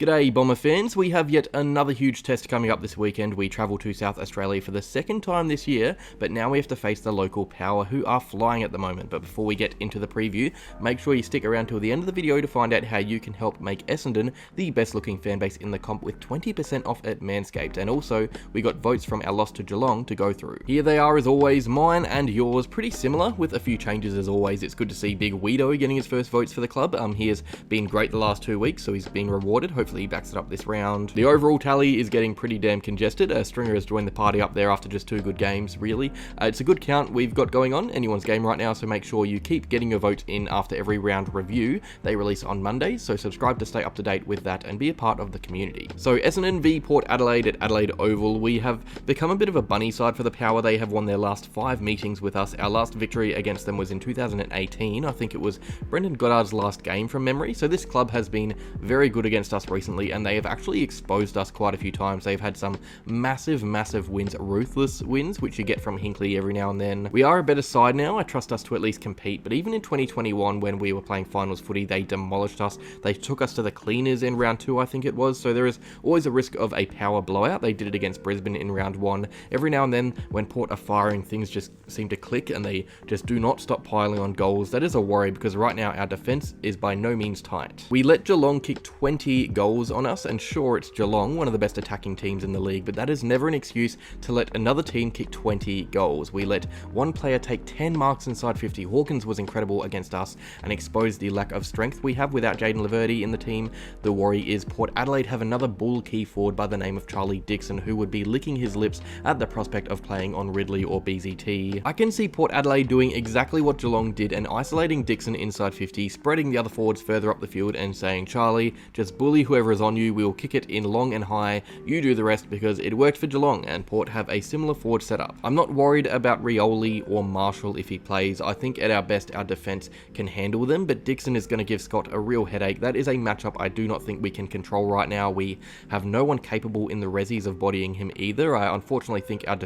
G'day Bomber fans, we have yet another huge test coming up this weekend. We travel to South Australia for the second time this year, but now we have to face the local Power who are flying at the moment. But before we get into the preview, make sure you stick around till the end of the video to find out how you can help make Essendon the best looking fanbase in the comp with 20% off at Manscaped. And also, we got votes from our loss to Geelong to go through. Here they are as always, mine and yours, pretty similar with a few changes as always. It's good to see Big Weedo getting his first votes for the club. He has been great the last 2 weeks, so he's being rewarded. Hopefully he backs it up this round. The overall tally is getting pretty damn congested. Stringer has joined the party up there after just 2 good games, really. It's a good count we've got going on, anyone's game right now, so make sure you keep getting your votes in after every round review. They release on Mondays, so subscribe to stay up to date with that and be a part of the community. So Essendon v Port Adelaide at Adelaide Oval. We have become a bit of a bunny side for the Power. They have won their last 5 meetings with us. Our last victory against them was in 2018. I think it was Brendan Goddard's last game from memory. So this club has been very good against us recently, and they have actually exposed us quite a few times. They've had some massive wins, ruthless wins, which you get from Hinkley every now and then. We are a better side now. I trust us to at least compete, but even in 2021 when we were playing finals footy, they demolished us. They took us to the cleaners in round 2, I think it was, so there is always a risk of a Power blowout. They did it against Brisbane in round 1. Every now and then when Port are firing, things just seem to click and they just do not stop piling on goals. That is a worry because right now our defense is by no means tight. We let Geelong kick 20 goals on us, and sure, it's Geelong, one of the best attacking teams in the league, but that is never an excuse to let another team kick 20 goals. We let one player take 10 marks inside 50. Hawkins was incredible against us and exposed the lack of strength we have without Jaden Laverty in the team. The worry is Port Adelaide have another bull key forward by the name of Charlie Dixon, who would be licking his lips at the prospect of playing on Ridley or BZT. I can see Port Adelaide doing exactly what Geelong did and isolating Dixon inside 50, spreading the other forwards further up the field and saying, Charlie, just bully whoever is on you, we will kick it in long and high, you do the rest, because it worked for Geelong and Port have a similar forward setup. I'm not worried about Rioli or Marshall if he plays. I think at our best our defense can handle them, but Dixon is going to give Scott a real headache. That is a matchup I do not think we can control right now. We have no one capable in the resis of bodying him either. I unfortunately think our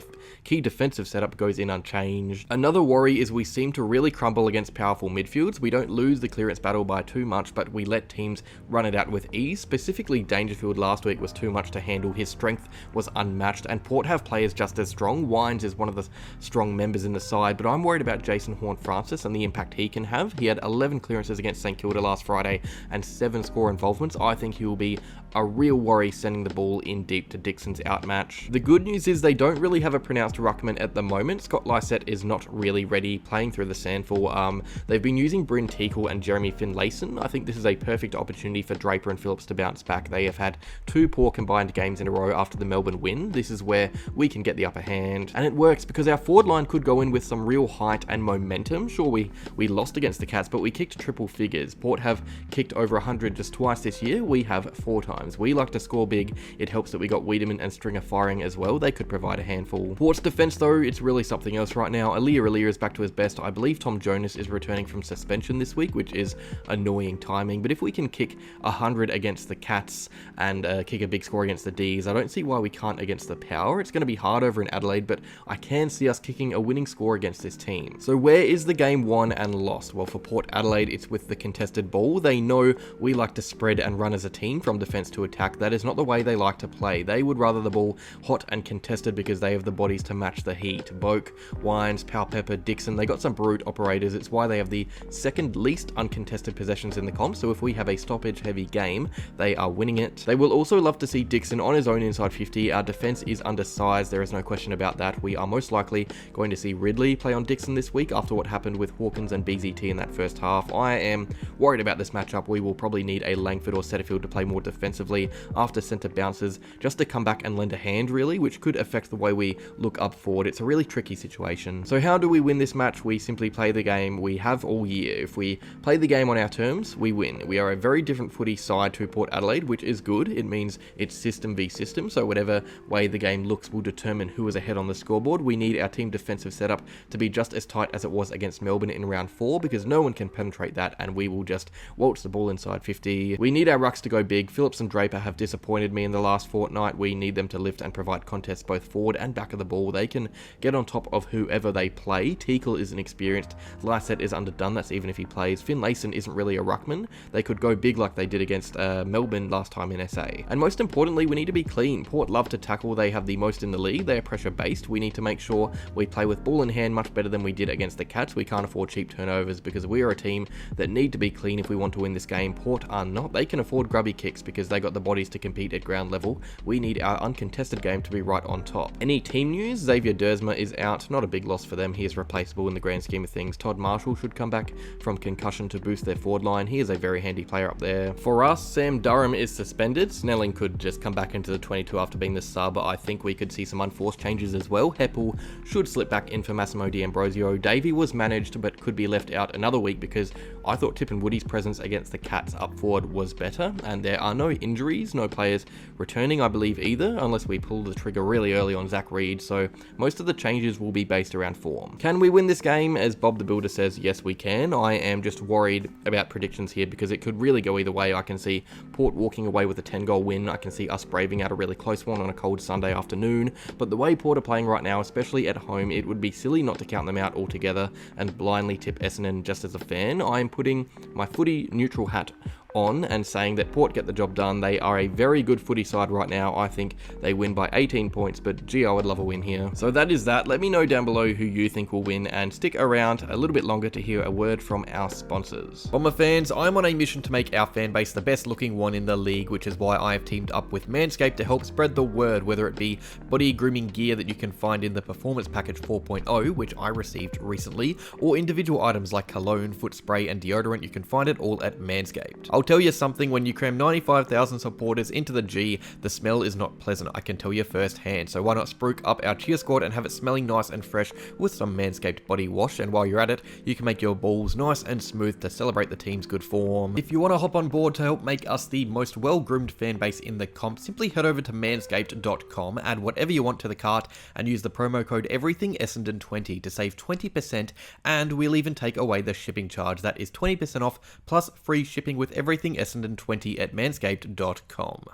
key defensive setup goes in unchanged. Another worry is we seem to really crumble against powerful midfields. We don't lose the clearance battle by too much, but we let teams run it out with ease. Specifically Dangerfield last week was too much to handle. His strength was unmatched, and Port have players just as strong. Wines is one of the strong members in the side, but I'm worried about Jason Horne-Francis and the impact he can have. He had 11 clearances against St Kilda last Friday and 7 score involvements. I think he will be a real worry sending the ball in deep to Dixon's outmatch. The good news is they don't really have a pronounced ruckman at the moment. Scott Lysett is not really ready playing through the SANFL. They've been using Bryn Teakle and Jeremy Finlayson. I think this is a perfect opportunity for Draper and Phillips to bounce back. They have had 2 poor combined games in a row after the Melbourne win. This is where we can get the upper hand, and it works because our forward line could go in with some real height and momentum. Sure, we lost against the Cats, but we kicked triple figures. Port have kicked over 100 just twice this year. We have 4 times. We like to score big. It helps that we got Wiedemann and Stringer firing as well. They could provide a handful. Port's defense though, it's really something else right now. Aaliyah is back to his best. I believe Tom Jonas is returning from suspension this week, which is annoying timing, but if we can kick 100 against the Cats and kick a big score against the Ds, I don't see why we can't against the Power. It's going to be hard over in Adelaide, but I can see us kicking a winning score against this team. So where is the game won and lost? Well, for Port Adelaide, it's with the contested ball. They know we like to spread and run as a team from defense to attack. That is not the way they like to play. They would rather the ball hot and contested because they have the bodies to match the heat. Boak, Wines, Powell-Pepper, Dixon, they got some brute operators. It's why they have the second least uncontested possessions in the comp, so if we have a stoppage heavy game, they are winning it. They will also love to see Dixon on his own inside 50. Our defense is undersized, there is no question about that. We are most likely going to see Ridley play on Dixon this week after what happened with Hawkins and BZT in that first half. I am worried about this matchup. We will probably need a Langford or Setterfield to play more defensively after centre bounces just to come back and lend a hand really, which could affect the way we look up forward. It's a really tricky situation. So how do we win this match? We simply play the game we have all year. If we play the game on our terms, we win. We are a very different footy side to Port Adelaide, which is good. It means it's system v system, so whatever way the game looks will determine who is ahead on the scoreboard. We need our team defensive setup to be just as tight as it was against Melbourne in round 4, because no one can penetrate that and we will just waltz the ball inside 50. We need our rucks to go big. Phillips and Draper have disappointed me in the last fortnight. We need them to lift and provide contests both forward and back of the ball. They can get on top of whoever they play. Teakle is inexperienced. Lysett is underdone. That's even if he plays. Finlayson isn't really a ruckman. They could go big like they did against Melbourne Melbourne last time in SA. And most importantly, we need to be clean. Port love to tackle, they have the most in the league, they are pressure based. We need to make sure we play with ball in hand much better than we did against the Cats. We can't afford cheap turnovers because we are a team that need to be clean if we want to win this game. Port are not. They can afford grubby kicks because they got the bodies to compete at ground level. We need our uncontested game to be right on top. Any team news? Xavier Dersma is out. Not a big loss for them. He is replaceable in the grand scheme of things. Todd Marshall should come back from concussion to boost their forward line. He is a very handy player up there. For us, Sam Durham is suspended. Snelling could just come back into the 22 after being the sub. I think we could see some unforced changes as well. Heppel should slip back in for Massimo D'Ambrosio. Davey was managed but could be left out another week because I thought Tip and Woody's presence against the Cats up forward was better, and there are no injuries, no players returning I believe either, unless we pull the trigger really early on Zach Reed, so most of the changes will be based around form. Can we win this game? As Bob the Builder says, yes we can. I am just worried about predictions here because it could really go either way. I can see Port walking away with a 10-goal win. I can see us braving out a really close one on a cold Sunday afternoon, but the way Port are playing right now, especially at home, it would be silly not to count them out altogether and blindly tip Essendon just as a fan. I am putting my footy neutral hat on and saying that Port get the job done. They are a very good footy side right now. I think they win by 18 points, but gee, I would love a win here. So that is that. Let me know down below who you think will win, and stick around a little bit longer to hear a word from our sponsors. Bomber fans, I'm on a mission to make our fan base the best looking one in the league, which is why I have teamed up with Manscaped to help spread the word, whether it be body grooming gear that you can find in the Performance Package 4.0, which I received recently, or individual items like cologne, foot spray, and deodorant. You can find it all at Manscaped. I'll tell you something, when you cram 95,000 supporters into the G, the smell is not pleasant, I can tell you firsthand. So why not spruik up our cheer squad and have it smelling nice and fresh with some Manscaped body wash, and while you're at it, you can make your balls nice and smooth to celebrate the team's good form. If you want to hop on board to help make us the most well-groomed fan base in the comp, simply head over to manscaped.com, add whatever you want to the cart, and use the promo code EverythingEssendon20 to save 20%, and we'll even take away the shipping charge. That is 20% off plus free shipping with everything Essendon 20 at manscaped.com.